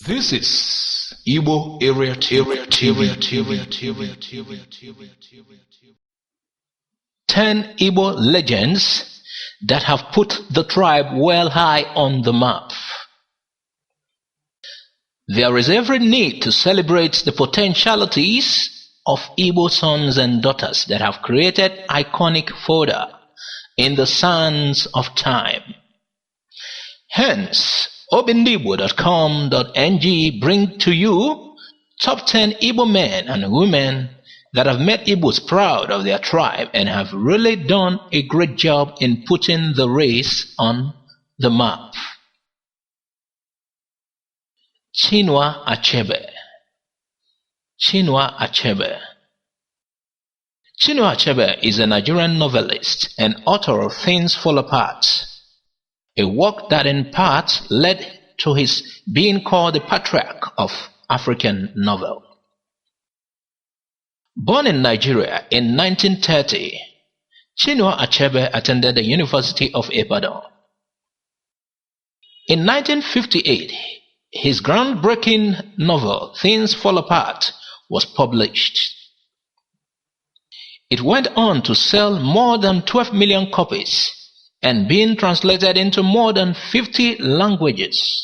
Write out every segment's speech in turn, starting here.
This is Igbo Area TV. 10 Igbo legends that have put the tribe well high on the map. There is every need to celebrate the potentialities of Igbo sons and daughters that have created iconic fodder in the sands of time. Hence, obindigbo.com.ng bring to you top 10 Igbo men and women that have made Igbos proud of their tribe and have really done a great job in putting the race on the map. Chinua Achebe. Chinua Achebe. Chinua Achebe is a Nigerian novelist and author of Things Fall Apart, a work that in part led to his being called the patriarch of African novel. Born in Nigeria in 1930, Chinua Achebe attended the University of Ibadan. In 1958, his groundbreaking novel Things Fall Apart was published. It went on to sell more than 12 million copies and being translated into more than 50 languages.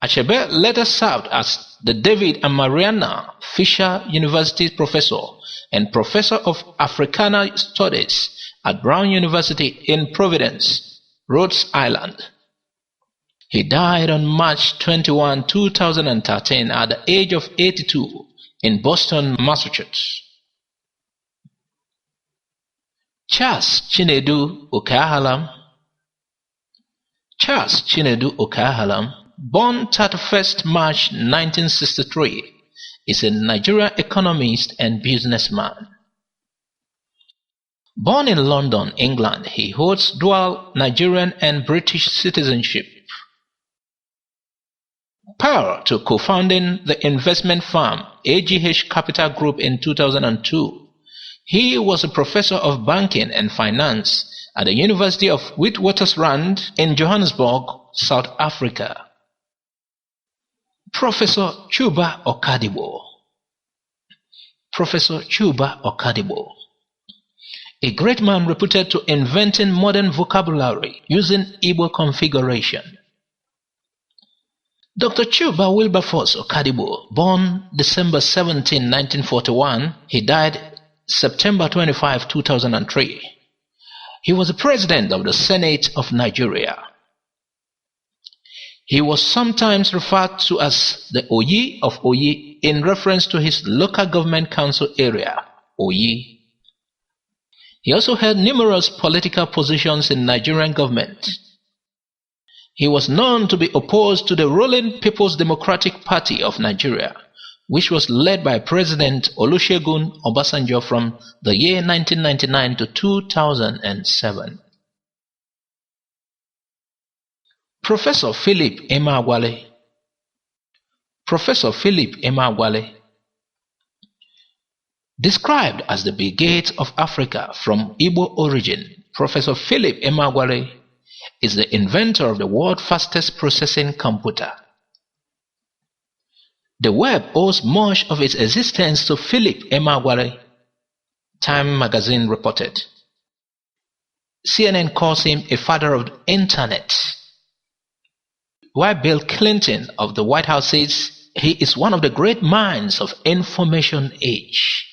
Achebe later served as the David and Mariana Fisher University professor and professor of Africana Studies at Brown University in Providence, Rhode Island. He died on March 21, 2013 at the age of 82 in Boston, Massachusetts. Charles Chinedu Okahalam. Charles Chinedu Okahalam, born 31st March 1963, is a Nigerian economist and businessman. Born in London, England, he holds dual Nigerian and British citizenship. Prior to co-founding the investment firm AGH Capital Group in 2002, he was a professor of banking and finance at the University of Witwatersrand in Johannesburg, South Africa. Professor CHUBA OKADIGBO. Professor CHUBA OKADIGBO, a great man reputed to inventing modern vocabulary using Igbo configuration. Dr. CHUBA Wilberforce OKADIGBO, born December 17, 1941, he died September 25, 2003. He was the president of the Senate of Nigeria. He was sometimes referred to as the Oyi of Oyi in reference to his local government council area, Oyi. He also held numerous political positions in Nigerian government. He was known to be opposed to the ruling People's Democratic Party of Nigeria, which was led by President Olusegun Obasanjo from the year 1999 to 2007. Professor Philip Emeaghali. Professor Philip Emeaghali, described as the Bill Gates of Africa from Igbo origin, Professor Philip Emeaghali is the inventor of the world's fastest processing computer. The web owes much of its existence to Philip Emeaghali, Time magazine reported. CNN calls him a father of the internet, while Bill Clinton of the White House says he is one of the great minds of information age.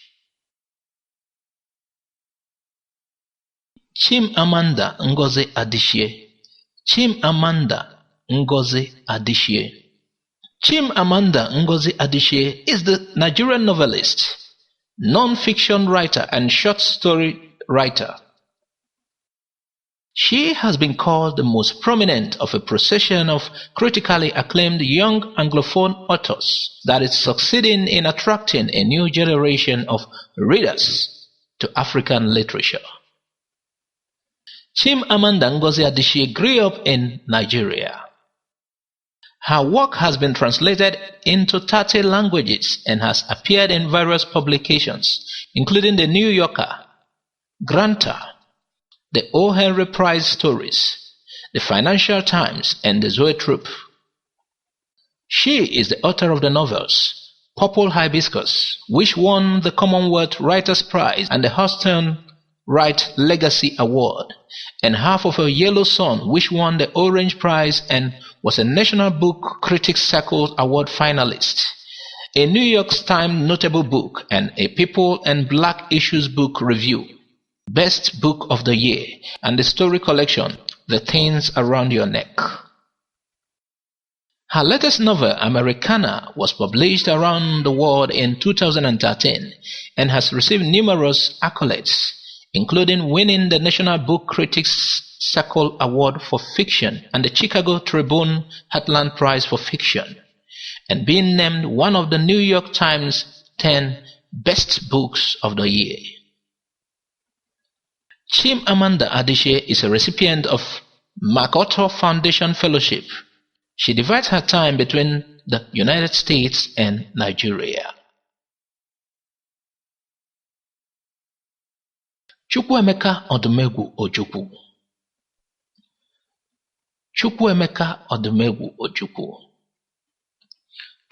CHIMAMANDA NGOZI ADICHIE. CHIMAMANDA NGOZI ADICHIE. CHIMAMANDA NGOZI ADICHIE is the Nigerian novelist, non-fiction writer and short story writer. She has been called the most prominent of a procession of critically acclaimed young Anglophone authors that is succeeding in attracting a new generation of readers to African literature. Chimamanda Ngozi Adichie grew up in Nigeria. Her work has been translated into 30 languages and has appeared in various publications, including the New Yorker, Granta, the O. Henry Prize Stories, the Financial Times, and the Zoetrope. She is the author of the novels Purple Hibiscus, which won the Commonwealth Writers' Prize and the Houston Wright Legacy Award, and Half of a Yellow Sun, which won the Orange Prize and was a National Book Critics Circle Award finalist, a New York Times Notable Book, and a People and Black Issues Book Review, Best Book of the Year, and the story collection The Things Around Your Neck. Her latest novel, Americana, was published around the world in 2013 and has received numerous accolades, including winning the National Book Critics Circle Award for Fiction and the Chicago Tribune Heartland Prize for Fiction, and being named one of the New York Times 10 Best Books of the Year. CHIMAMANDA ADICHIE is a recipient of MacArthur Foundation Fellowship. She divides her time between the United States and Nigeria. Chukwuemeka Odumegwu Ojukwu. Chukwuemeka Odumegwu Ojukwu.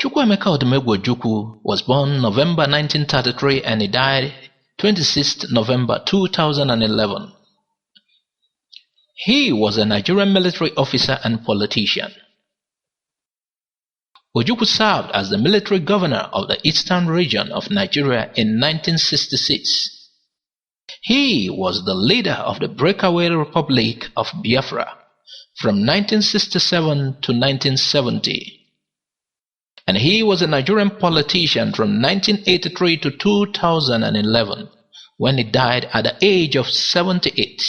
Chukwuemeka Odumegwu Ojukwu was born November 1933 and he died 26 November 2011. He was a Nigerian military officer and politician. Ojukwu served as the military governor of the eastern region of Nigeria in 1966. He was the leader of the breakaway Republic of Biafra from 1967 to 1970. And he was a Nigerian politician from 1983 to 2011, when he died at the age of 78.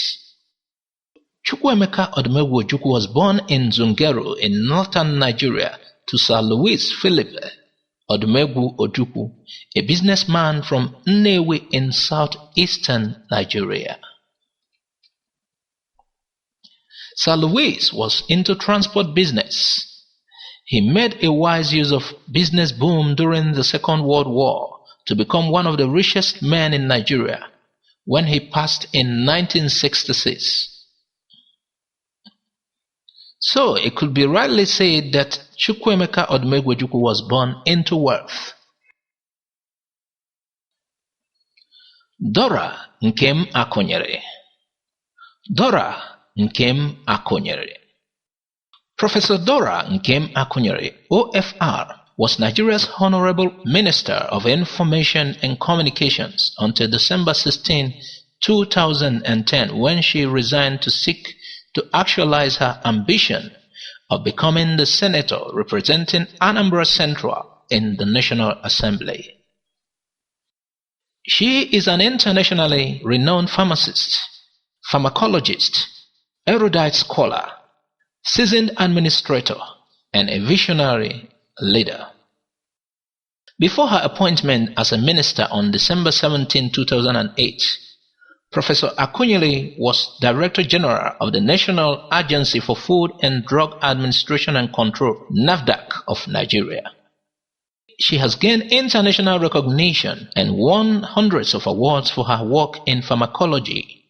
Chukwuemeka Odumegwu Ojukwu was born in Zungeru in northern Nigeria to Sir Louis Philip Odumegwu Ojukwu, a businessman from Nnewi in southeastern Nigeria. Sir Louis was into transport business. He made a wise use of business boom during the Second World War to become one of the richest men in Nigeria when he passed in 1966. So it could be rightly said that Chukwuemeka Odumegwu Ojukwu was born into wealth. DORA Nkem Akonyere. DORA Nkem Akonyere. Professor Dora Nkem Akonyili, OFR, was Nigeria's Honorable Minister of Information and Communications until December 16, 2010, when she resigned to seek to actualize her ambition of becoming the senator representing Anambra Central in the National Assembly. She is an internationally renowned pharmacist, pharmacologist, erudite scholar, seasoned administrator, and a visionary leader. Before her appointment as a minister on December 17, 2008, Professor AKUNYILI was Director General of the National Agency for Food and Drug Administration and Control, NAFDAC of Nigeria. She has gained international recognition and won hundreds of awards for her work in pharmacology,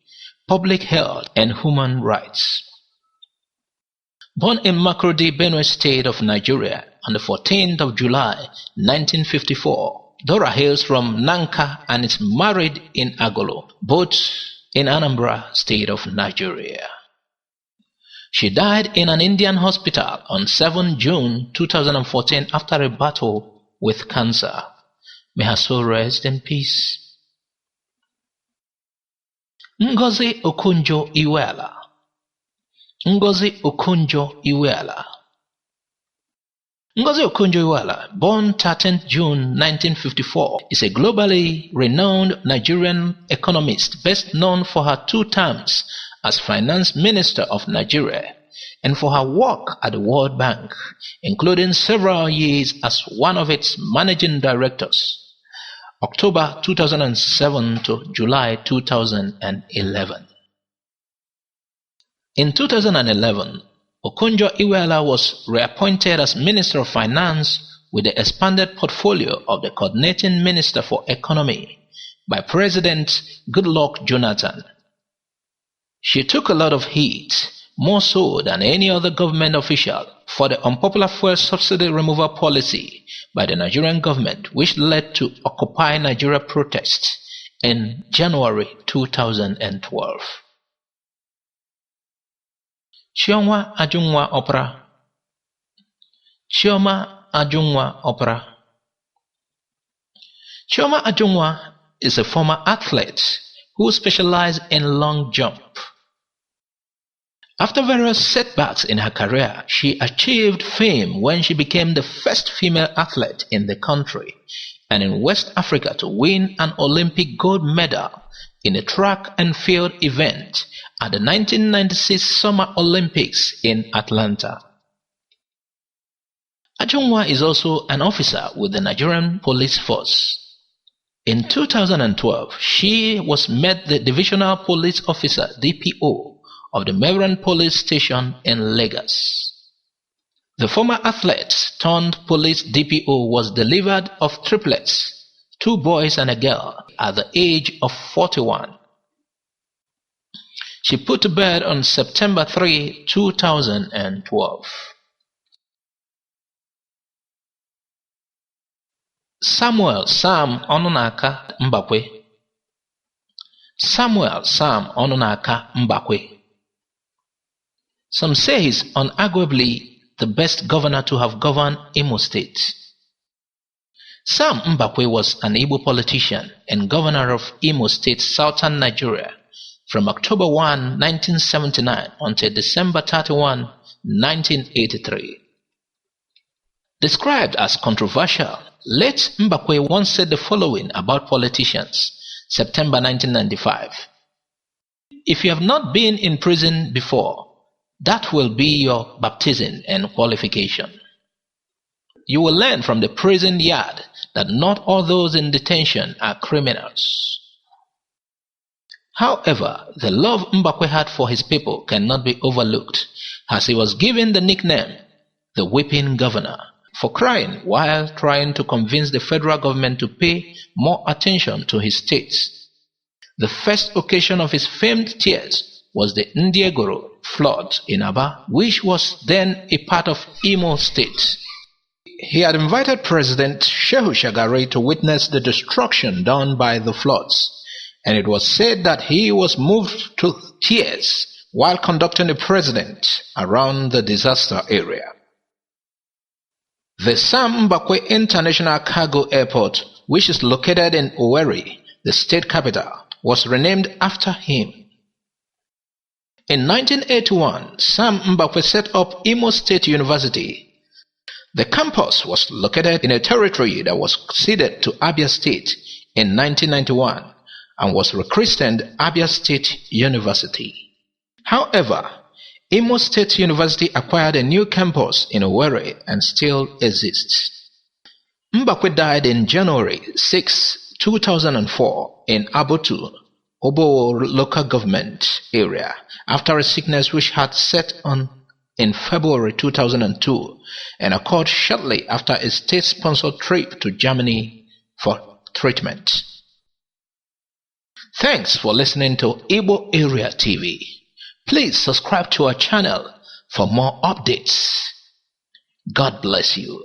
public health, and human rights. Born in Makurdi, Benue State of Nigeria on the 14th of July 1954, Dora hails from Nanka and is married in Agolo, both in Anambra State of Nigeria. She died in an Indian hospital on 7 June 2014 after a battle with cancer. May her soul rest in peace. NGOZI OKONJO IWEALA. NGOZI OKONJO IWEALA. NGOZI OKONJO IWEALA, born 13th June 1954, is a globally renowned Nigerian economist best known for her 2 terms as Finance Minister of Nigeria and for her work at the World Bank, including several years as one of its managing directors, October 2007 to July 2011. In 2011, Okonjo Iweala was reappointed as Minister of Finance with the expanded portfolio of the Coordinating Minister for Economy by President Goodluck Jonathan. She took a lot of heat more so than any other government official, for the unpopular fuel subsidy removal policy by the Nigerian government, which led to Occupy Nigeria protests in January 2012. Chioma Ajunwa Opera. Chioma Ajunwa Opera. Chioma Ajunwa is a former athlete who specialized in long jump. After various setbacks in her career, she achieved fame when she became the first female athlete in the country and in West Africa to win an Olympic gold medal in a track and field event at the 1996 Summer Olympics in Atlanta. Ajunwa is also an officer with the Nigerian Police Force. In 2012, she was made the Divisional Police Officer (DPO) of the Maryland Police Station in Lagos. The former athlete turned police DPO was delivered of triplets, 2 boys and a girl, at the age of 41. She put to bed on September 3, 2012. Samuel Sam Onunaka Mbakwe. Samuel Sam Onunaka Mbakwe. Some say he's unarguably the best governor to have governed Imo State. Sam Mbakwe was an Igbo politician and governor of Imo State, southern Nigeria, from October 1, 1979 until December 31, 1983. Described as controversial, late Mbakwe once said the following about politicians, September 1995. If you have not been in prison before, that will be your baptism and qualification. You will learn from the prison yard that not all those in detention are criminals. However, the love Mbakwe had for his people cannot be overlooked, as he was given the nickname the Weeping Governor for crying while trying to convince the federal government to pay more attention to his state. The first occasion of his famed tears was the Ndiegoro flood in Aba, which was then a part of Imo State. He had invited President Shehu Shagari to witness the destruction done by the floods, and it was said that he was moved to tears while conducting the president around the disaster area. The Sam Mbakwe International Cargo Airport, which is located in Owerri, the state capital, was renamed after him. In 1981, Sam Mbakwe set up Imo State University. The campus was located in a territory that was ceded to Abia State in 1991 and was rechristened Abia State University. However, Imo State University acquired a new campus in Owerri and still exists. Mbakwe died in January 6, 2004 in Abotu, Obo local government area, after a sickness which had set on in February 2002 and occurred shortly after a state-sponsored trip to Germany for treatment. Thanks for listening to Igbo Area TV. Please subscribe to our channel for more updates. God bless you.